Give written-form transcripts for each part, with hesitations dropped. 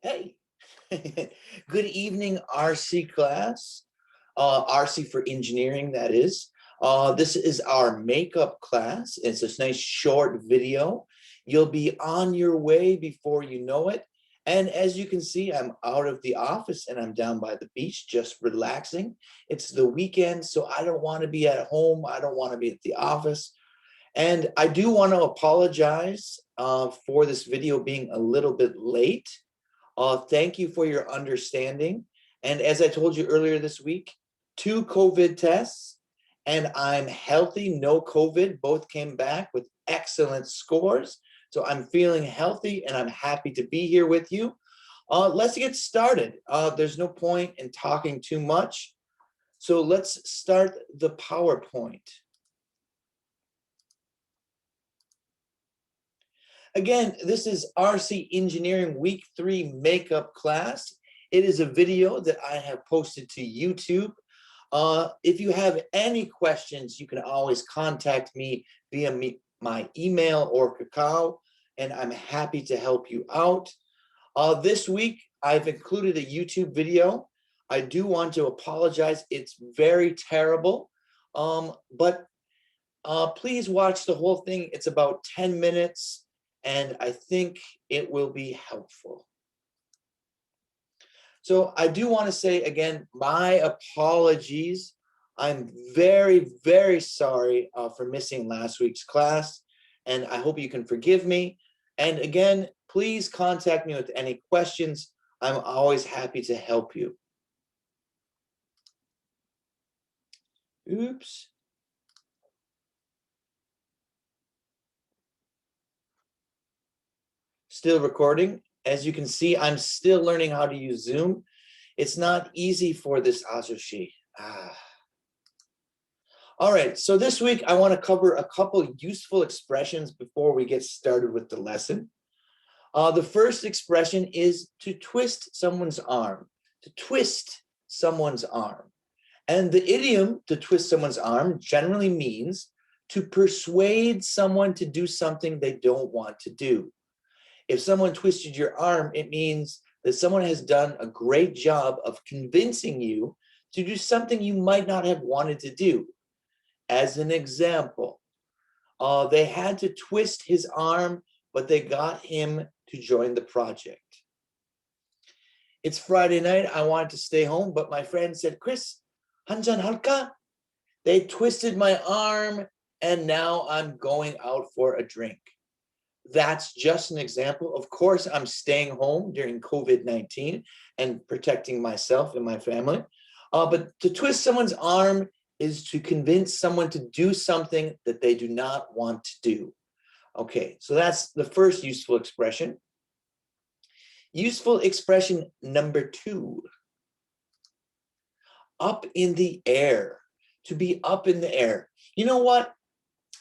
Hey, good evening, RC class. RC for engineering, that is. This is our makeup class. It's a nice short video. You'll be on your way before you know it. And as you can see, I'm out of the office and I'm down by the beach, just relaxing. It's the weekend, so I don't want to be at home. I don't want to be at the office. And I do want to apologize for this video being a little bit late. Thank you for your understanding. And as I told you earlier this week, 2 COVID tests, and I'm healthy, no COVID. Both came back with excellent scores. So I'm feeling healthy and I'm happy to be here with you. Let's get started. There's no point in talking too much. So let's start the PowerPoint. Again, this is RC Engineering Week 3 Makeup Class. It is a video that I have posted to YouTube. If you have any questions, you can always contact me via my email or Kakao, and I'm happy to help you out. This week, I've included a YouTube video. I do want to apologize. It's very terrible, but please watch the whole thing. It's about 10 minutes. And I think it will be helpful. So I do want to say again, my apologies. I'm very, very sorry for missing last week's class, and I hope you can forgive me. And again, please contact me with any questions. I'm always happy to help you. Oops. Still recording. As you can see, I'm still learning how to use Zoom. It's not easy for this azushi. All right, so this week I want to cover a couple useful expressions before we get started with the lesson. The first expression is to twist someone's arm, to twist someone's arm. And the idiom to twist someone's arm generally means to persuade someone to do something they don't want to do. If someone twisted your arm, it means that someone has done a great job of convincing you to do something you might not have wanted to do. As an example, they had to twist his arm, but they got him to join the project. It's Friday night. I wanted to stay home, but my friend said, Chris, Hanjan Halka, they twisted my arm, and now I'm going out for a drink. That's just an example. Of course, I'm staying home during COVID-19 and protecting myself and my family. But to twist someone's arm is to convince someone to do something that they do not want to do. Okay, so that's the first useful expression. Useful expression number 2. Up in the air. To be up in the air. You know what?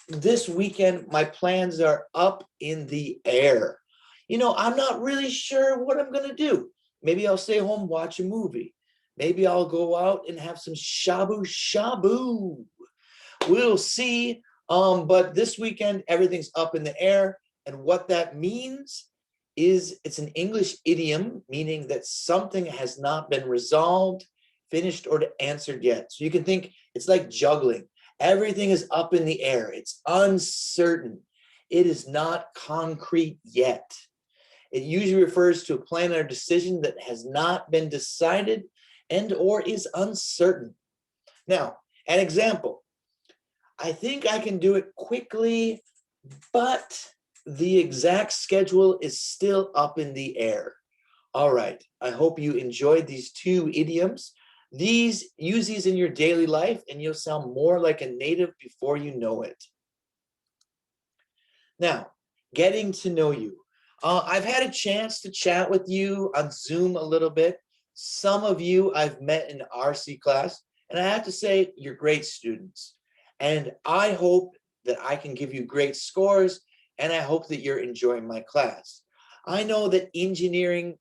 This weekend, my plans are up in the air. You know, I'm not really sure what I'm going to do. Maybe I'll stay home, watch a movie. Maybe I'll go out and have some shabu shabu. We'll see. But this weekend, everything's up in the air. And what that means is it's an English idiom, meaning that something has not been resolved, finished, or answered yet. So you can think it's like juggling. Everything is up in the air. It's uncertain. It is not concrete yet. It usually refers to a plan or decision that has not been decided and or is uncertain. Now, an example. I think I can do it quickly, but the exact schedule is still up in the air. All right. I hope you enjoyed these 2 idioms. Use these in your daily life and you'll sound more like a native before you know it. Now, getting to know you. I've had a chance to chat with you on Zoom a little bit. Some of you I've met in RC class, and I have to say you're great students. And I hope that I can give you great scores, and I hope that you're enjoying my class. I know that engineering,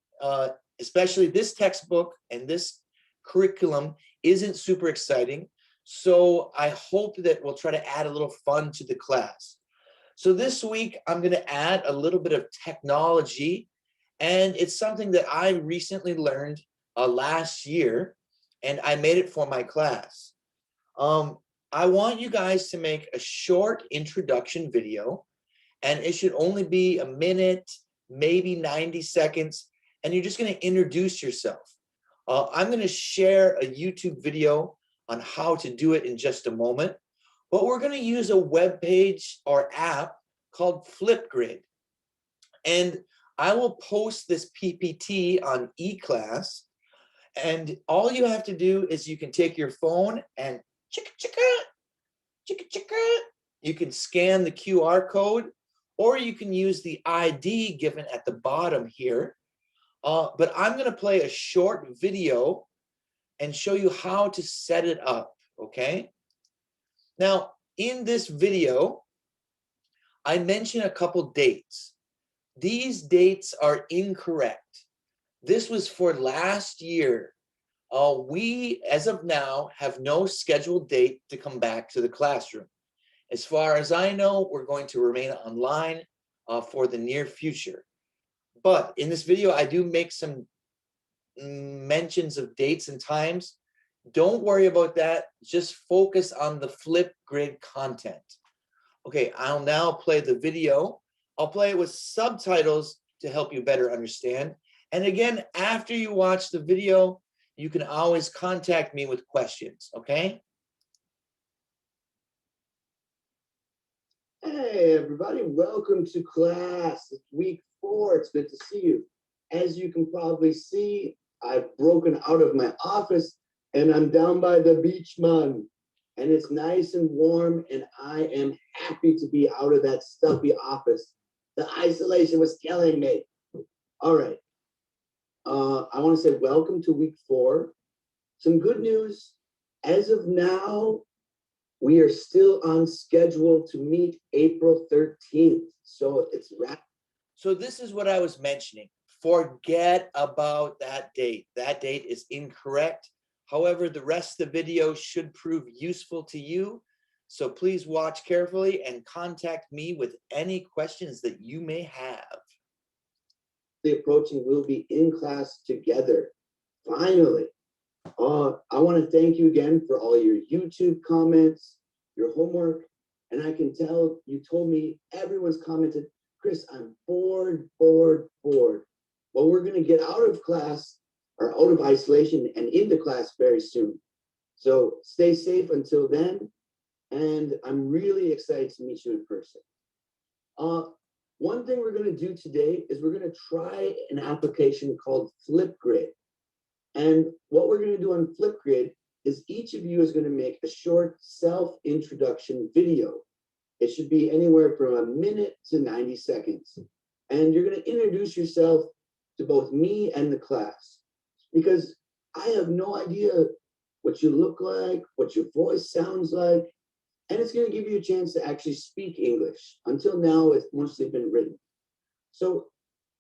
especially this textbook and this curriculum, isn't super exciting. So I hope that we'll try to add a little fun to the class. So this week, I'm going to add a little bit of technology And it's something that I recently learned last year, and I made it for my class. I want you guys to make a short introduction video, and it should only be a minute, maybe 90 seconds, and you're just going to introduce yourself. I'm going to share a YouTube video on how to do it in just a moment, but we're going to use a web page or app called Flipgrid. And I will post this PPT on eClass, and all you have to do is you can take your phone and chicka chicka, chicka chicka. You can scan the QR code, or you can use the ID given at the bottom here. But I'm going to play a short video and show you how to set it up, okay? Now, in this video, I mentioned a couple dates. These dates are incorrect. This was for last year. We, as of now, have no scheduled date to come back to the classroom. As far as I know, we're going to remain online for the near future. But in this video, I do make some mentions of dates and times. Don't worry about that. Just focus on the Flipgrid content. Okay, I'll now play the video. I'll play it with subtitles to help you better understand. And again, after you watch the video, you can always contact me with questions, okay? Hey everybody, welcome to class. It's week 4. It's good to see you. As you can probably see, I've broken out of my office and I'm down by the beach, man. And it's nice and warm and I am happy to be out of that stuffy office. The isolation was killing me. All right. I want to say welcome to week 4. Some good news. As of now, we are still on schedule to meet April 13th. So it's wrapped. So this is what I was mentioning. Forget about that date. That date is incorrect. However, the rest of the video should prove useful to you. So please watch carefully and contact me with any questions that you may have. Approaching, we'll be in class together. Finally. I want to thank you again for all your YouTube comments, your homework, and I can tell you told me everyone's commented, Chris, I'm bored. Well, we're going to get out of class or out of isolation and into class very soon. So stay safe until then, and I'm really excited to meet you in person. One thing we're going to do today is we're going to try an application called Flipgrid. And what we're going to do on Flipgrid is each of you is going to make a short self-introduction video. It should be anywhere from a minute to 90 seconds. And you're going to introduce yourself to both me and the class, because I have no idea what you look like, what your voice sounds like, and it's going to give you a chance to actually speak English. Until now, it's mostly been written. So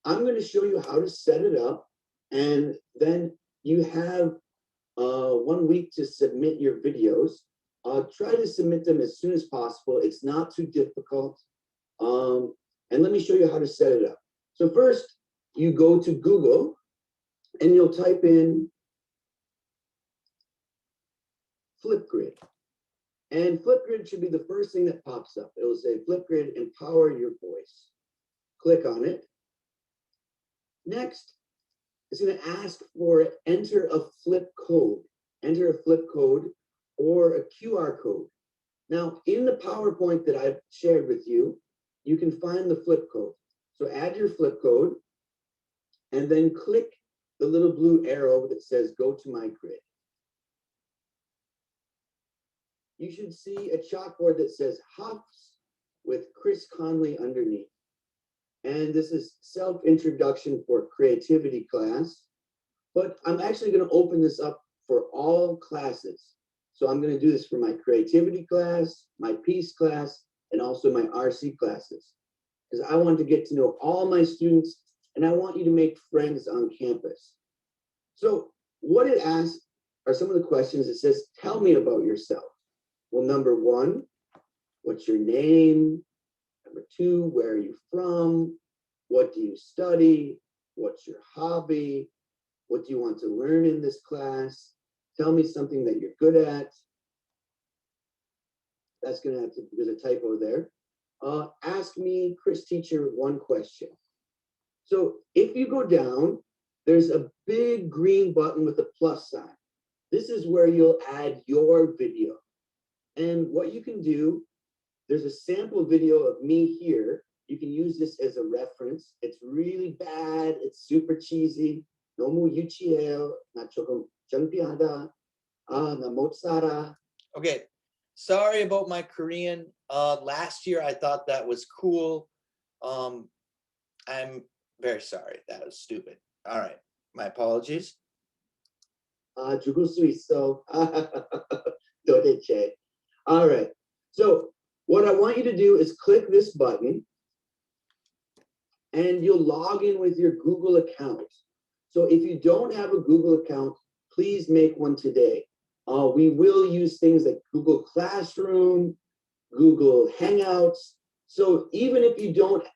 I'm going to show you how to set it up, and then you have 1 week to submit your videos. Try to submit them as soon as possible. It's not too difficult. And let me show you how to set it up. So first, you go to Google and you'll type in Flipgrid. And Flipgrid should be the first thing that pops up. It will say Flipgrid, empower your voice. Click on it. Next, it's going to ask for enter a flip code. Enter a flip code or a QR code. Now, in the PowerPoint that I've shared with you, you can find the flip code. So add your flip code and then click the little blue arrow that says go to my grid. You should see a chalkboard that says Hops with Chris Conley underneath. And this is self-introduction for creativity class. But I'm actually going to open this up for all classes. So I'm going to do this for my creativity class, my peace class, and also my RC classes. Because I want to get to know all my students and I want you to make friends on campus. So what it asks are some of the questions. It says, tell me about yourself. Well, number 1, what's your name? Number 2, where are you from? What do you study? What's your hobby? What do you want to learn in this class? Tell me something that you're good at. That's gonna have to, there's a typo there. Ask me, Chris Teacher, one question. So if you go down, there's a big green button with a plus sign. This is where you'll add your video. And what you can do, there's a sample video of me here. You can use this as a reference. It's really bad. It's super cheesy. 너무 유치해요. 나 조금 창피하다. 나 못 살아. Okay, sorry about my Korean. Last year I thought that was cool. I'm very sorry. That was stupid. All right, my apologies. 죽을 수 있어. 도대체. All right. So what I want you to do is click this button and you'll log in with your Google account. So if you don't have a Google account, please make one today. We will use things like Google Classroom, Google Hangouts. So even if you don't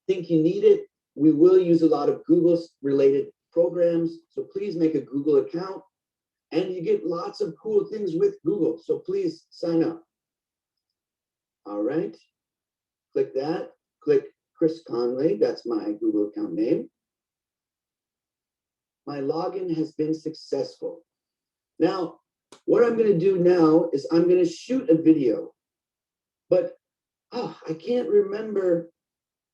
think you need it, we will use a lot of Google related programs. So please make a Google account and you get lots of cool things with Google. So please sign up. All right, click that, click Chris Conley, that's my Google account name. My login has been successful. Now, what I'm gonna do now is I'm gonna shoot a video, but I can't remember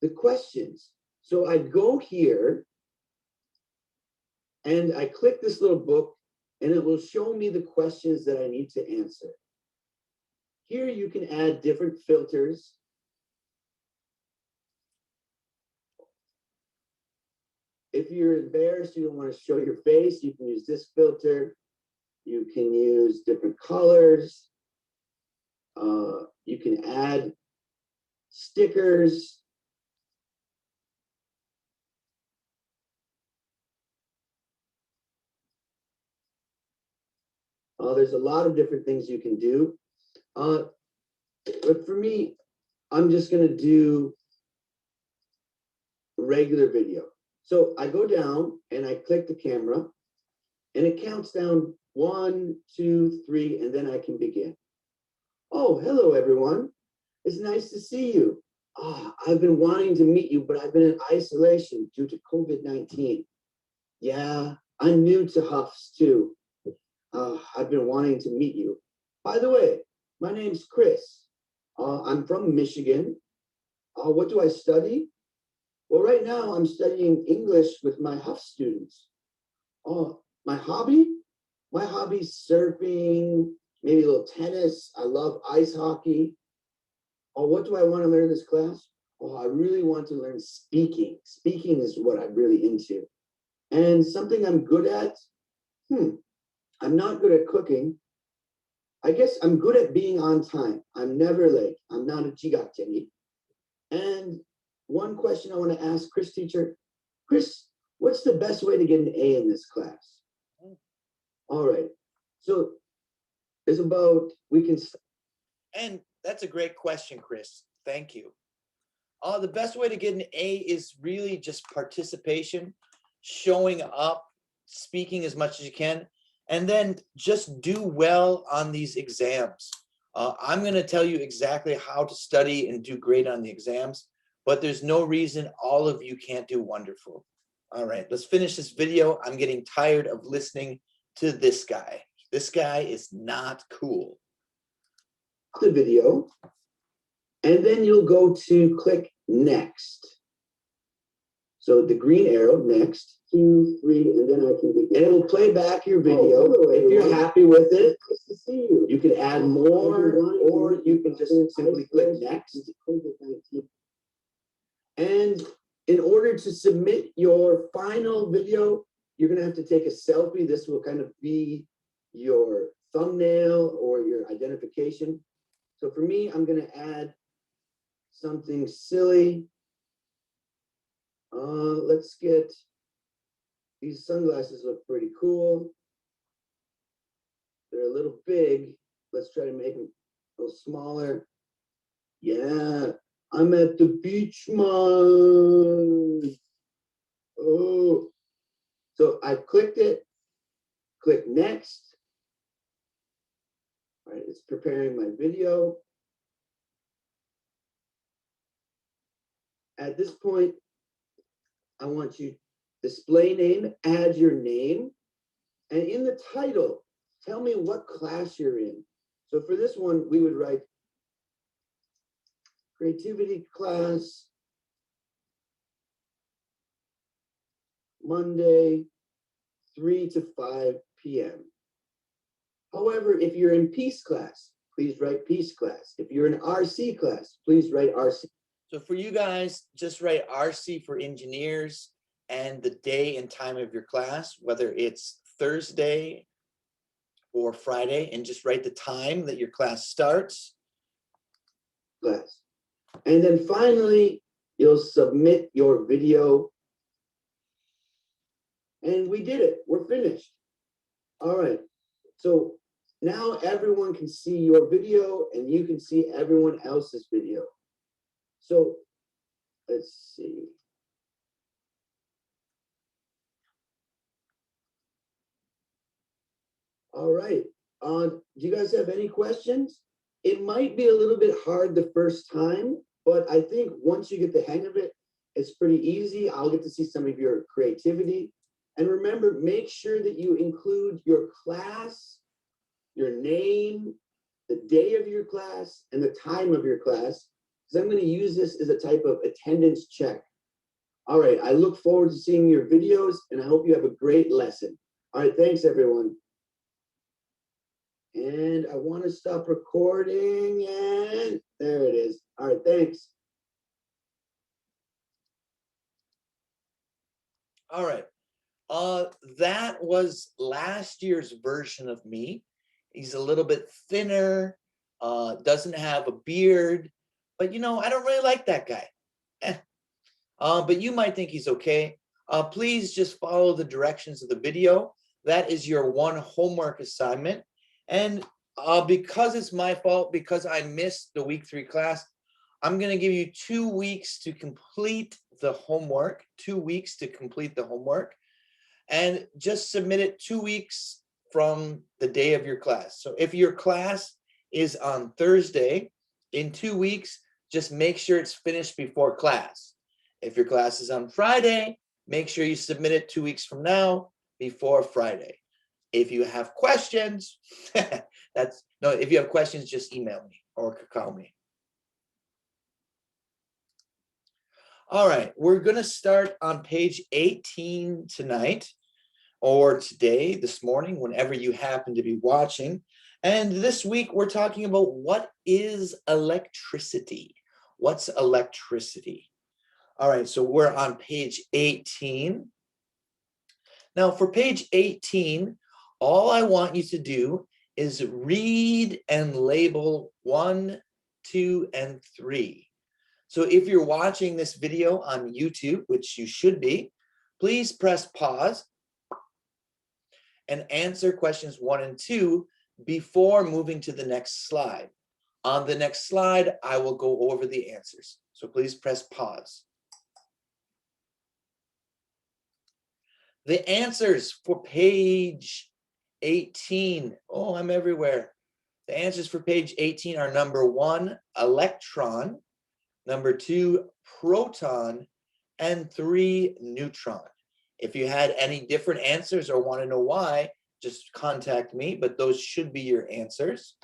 the questions. So I go here and I click this little book and it will show me the questions that I need to answer. Here you can add different filters. If you're embarrassed, you don't want to show your face, you can use this filter. You can use different colors. You can add stickers. There's a lot of different things you can do. But for me, I'm just gonna do a regular video. So I go down and I click the camera and it counts down 1, 2, 3, and then I can begin. Oh, hello everyone. It's nice to see you. I've been wanting to meet you, but I've been in isolation due to COVID-19. Yeah, I'm new to Huffs too. I've been wanting to meet you. By the way, my name's Chris. I'm from Michigan. What do I study? Well, right now I'm studying English with my Huff students. My hobby? My hobby's surfing, maybe a little tennis. I love ice hockey. What do I want to learn in this class? I really want to learn speaking. Speaking is what I'm really into. And something I'm good at? I'm not good at cooking. I guess I'm good at being on time. I'm never late. I'm not a jigatengi. And one question I want to ask Chris Teacher. Chris, what's the best way to get an A in this class? All right. So it's about, we can. And that's a great question, Chris. Thank you. The best way to get an A is really just participation, showing up, speaking as much as you can, and then just do well on these exams. I'm going to tell you exactly how to study and do great on the exams, but there's no reason all of you can't do wonderful. All right, let's finish this video. I'm getting tired of listening to this guy. This guy is not cool. The video, and then you'll go to click next. So the green arrow, next, 2, 3, and then I can begin. And it'll play back your video. If you're happy with it, nice to see you. You can add more, or you can just simply click next. And in order to submit your final video, you're gonna have to take a selfie. This will kind of be your thumbnail or your identification. So for me, I'm gonna add something silly. Let's get, these sunglasses look pretty cool. They're a little big. Let's try to make them a little smaller. Yeah, I'm at the beach, Mom. Oh, so I clicked it, click next. All right, it's preparing my video. At this point, I want you display name, add your name, and in the title, tell me what class you're in. So for this one, we would write creativity class, Monday, 3 to 5 p.m. However, if you're in Peace class, please write Peace class. If you're in RC class, please write RC. So for you guys, just write RC for engineers and the day and time of your class, whether it's Thursday or Friday, and just write the time that your class starts. Class. And then finally, you'll submit your video. And we did it. We're finished. All right. So now everyone can see your video and you can see everyone else's video. So let's see. All right. Do you guys have any questions? It might be a little bit hard the first time, but I think once you get the hang of it, it's pretty easy. I'll get to see some of your creativity. And remember, make sure that you include your class, your name, the day of your class, and the time of your class, because I'm going to use this as a type of attendance check. All right, I look forward to seeing your videos, and I hope you have a great lesson. All right, thanks, everyone. And I want to stop recording, and there it is. All right, thanks. All right. That was last year's version of me. He's a little bit thinner, doesn't have a beard, but you know, I don't really like that guy. But you might think he's okay. Please just follow the directions of the video. That is your one homework assignment. And because it's my fault, because I missed the week 3 class, I'm going to give you 2 weeks to complete the homework, 2 weeks to complete the homework, and just submit it 2 weeks from the day of your class. So if your class is on Thursday, in 2 weeks, just make sure it's finished before class. If your class is on Friday, make sure you submit it 2 weeks from now before Friday. If you have questions, if you have questions, just email me or Kakao me. All right, we're going to start on page 18 tonight, or today, this morning, whenever you happen to be watching. And this week, we're talking about what is electricity? What's electricity? All right, so we're on page 18. Now, for page 18, all I want you to do is read and label 1, 2, and 3. So if you're watching this video on YouTube, which you should be, please press pause and answer questions 1 and 2 before moving to the next slide. On the next slide, I will go over the answers. So please press pause. The answers for page 18. Oh, I'm everywhere. The answers for page 18 are number 1, electron, number 2, proton, and 3, neutron. If you had any different answers or want to know why, just contact me, but those should be your answers.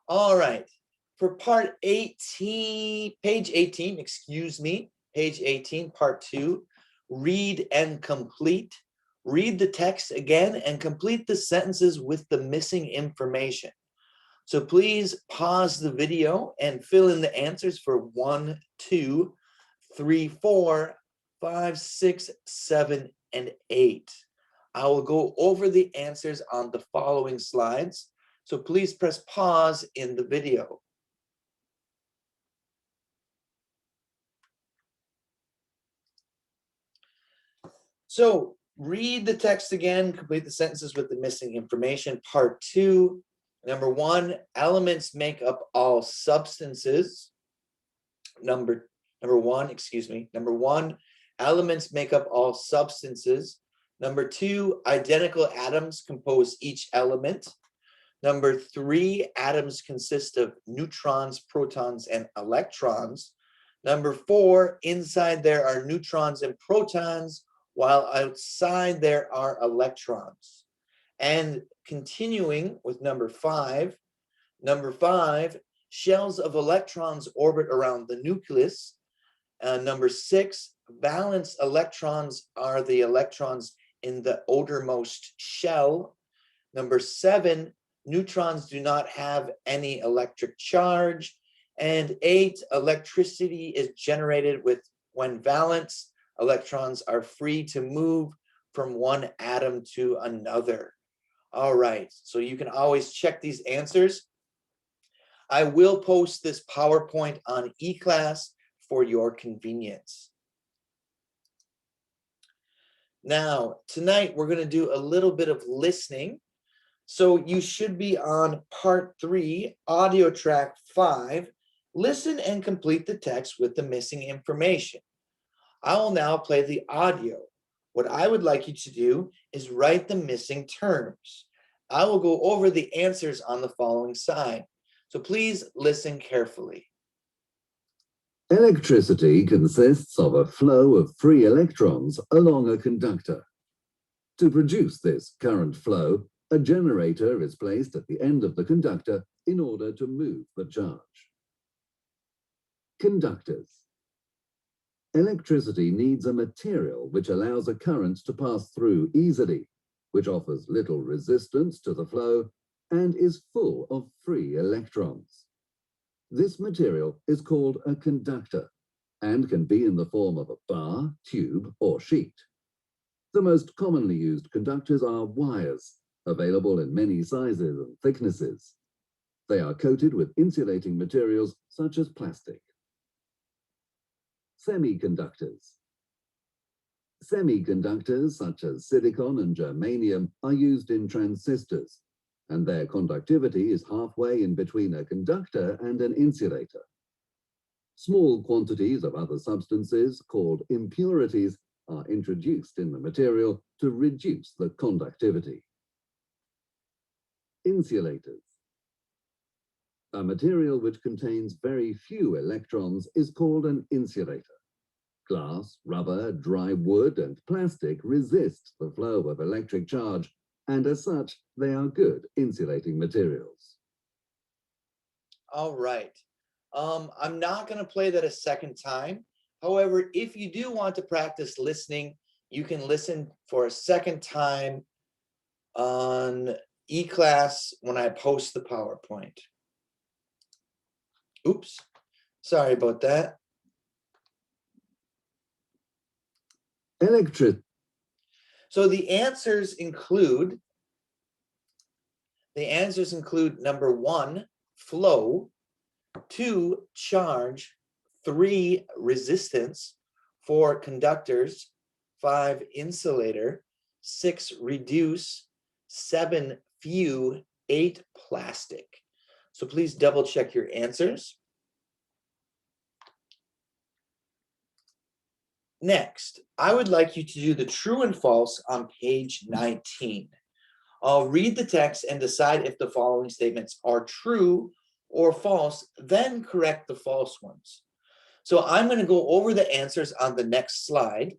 All right, for part 18, page 18, excuse me, page 18, part 2, read and complete. Read the text again and complete the sentences with the missing information. So please pause the video and fill in the answers for 1, 2, 3, 4, 5, 6, 7, and 8. I will go over the answers on the following slides. So please press pause in the video. So read the text again, complete the sentences with the missing information. Part 2, number 1, elements make up all substances. Number Number one, elements make up all substances. Number two, identical atoms compose each element. Number three, atoms consist of neutrons, protons, and electrons. Number four, inside there are neutrons and protons, while outside there are electrons. And continuing with number five, shells of electrons orbit around the nucleus. Number six, valence electrons are the electrons in the outermost shell. Number seven, neutrons do not have any electric charge. And eight, electricity is generated when valence electrons are free to move from one atom to another. All right, so you can always check these answers. I will post this PowerPoint on eClass for your convenience. Now, tonight we're going to do a little bit of listening. So you should be on part 3, audio track 5. Listen and complete the text with the missing information. I will now play the audio. What I would like you to do is write the missing terms. I will go over the answers on the following side. So please listen carefully. Electricity consists of a flow of free electrons along a conductor. To produce this current flow, a generator is placed at the end of the conductor in order to move the charge. Conductors. Electricity needs a material which allows a current to pass through easily, which offers little resistance to the flow and is full of free electrons. This material is called a conductor and can be in the form of a bar, tube, or sheet. The most commonly used conductors are wires, available in many sizes and thicknesses. They are coated with insulating materials such as plastic. Semiconductors. Semiconductors such as silicon and germanium are used in transistors, and their conductivity is halfway in between a conductor and an insulator. Small quantities of other substances, called impurities, are introduced in the material to reduce the conductivity. Insulators. A material which contains very few electrons is called an insulator. Glass, rubber, dry wood, and plastic resist the flow of electric charge, and as such, they are good insulating materials. All right. I'm not going to play that a second time. However, if you do want to practice listening, you can listen for a second time on eClass when I post the PowerPoint. Oops, sorry about that. So the answers include number 1, flow, 2, charge, 3, resistance, 4, conductors, 5, insulator, 6, reduce, 7, few, 8, plastic. So please double check your answers. Next, I would like you to do the true and false on page 19. I'll read the text and decide if the following statements are true or false, then correct the false ones. So I'm going to go over the answers on the next slide.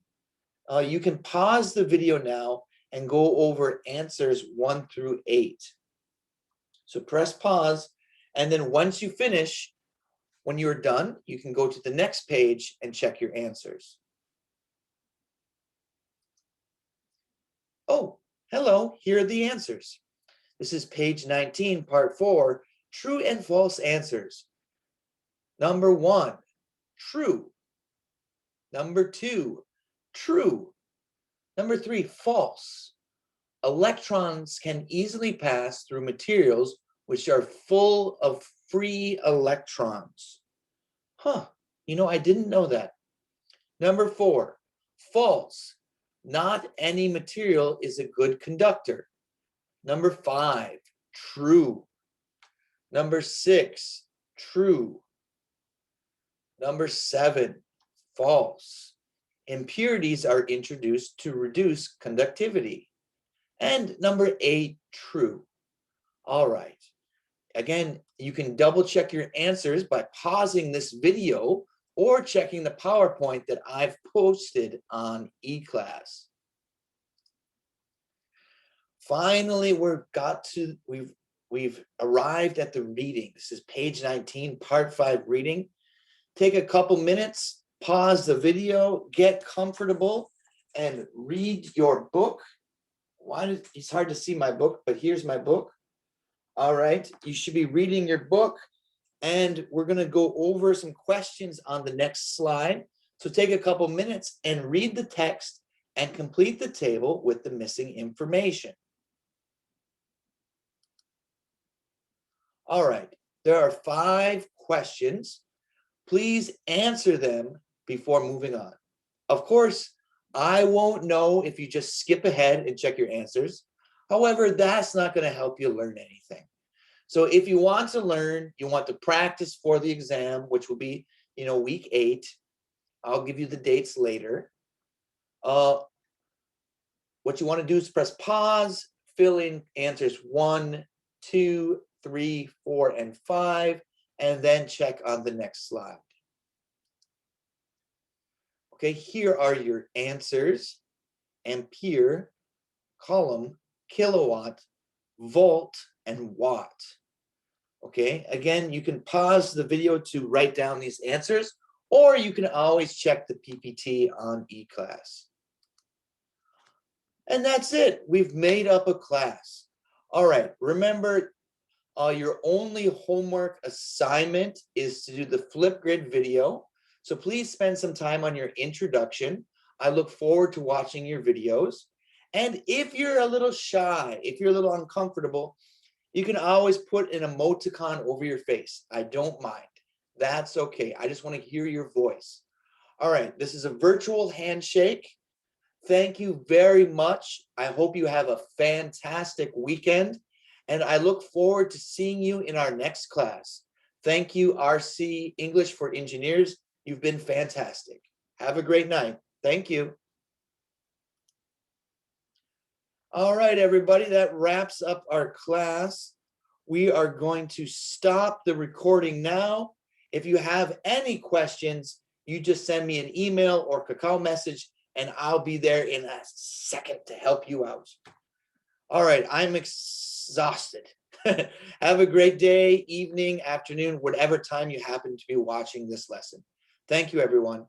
You can pause the video now and go over answers 1 through 8. So press pause, and then once you finish, when you're done, you can go to the next page and check your answers. Oh, hello, here are the answers. This is page 19, part 4, true and false answers. Number 1, true. Number 2, true. Number 3, false. Electrons can easily pass through materials which are full of free electrons. Huh, I didn't know that. Number 4, false. Not any material is a good conductor. Number 5, true. Number 6, true. Number 7, false. Impurities are introduced to reduce conductivity. And number 8, true. All right. Again, you can double check your answers by pausing this video or checking the PowerPoint that I've posted on eClass. Finally, we've arrived at the reading. This is page 19, part 5 reading. Take a couple minutes, pause the video, get comfortable, and read your book. It's hard to see my book, but here's my book. All right, you should be reading your book, and we're going to go over some questions on the next slide. So take a couple minutes and read the text and complete the table with the missing information. All right, there are 5 questions. Please answer them before moving on. Of course, I won't know if you just skip ahead and check your answers. However, that's not going to help you learn anything. So if you want to learn, you want to practice for the exam, which will be, week 8. I'll give you the dates later. What you want to do is press pause, fill in answers 1, 2, 3, 4, and 5, and then check on the next slide. Okay, here are your answers: ampere, coulomb, kilowatt, volt, and watt. Okay, again, you can pause the video to write down these answers, or you can always check the PPT on eClass. And that's it. We've made up a class. All right, remember, your only homework assignment is to do the Flipgrid video. So please spend some time on your introduction. I look forward to watching your videos. And if you're a little shy, if you're a little uncomfortable, you can always put an emoticon over your face. I don't mind. That's okay. I just want to hear your voice. All right, this is a virtual handshake. Thank you very much. I hope you have a fantastic weekend, and I look forward to seeing you in our next class. Thank you, RC English for Engineers. You've been fantastic. Have a great night. Thank you. All right, everybody, that wraps up our class. We are going to stop the recording now. If you have any questions, you just send me an email or Kakao message, and I'll be there in a second to help you out. All right, I'm exhausted. Have a great day, evening, afternoon, whatever time you happen to be watching this lesson. Thank you, everyone.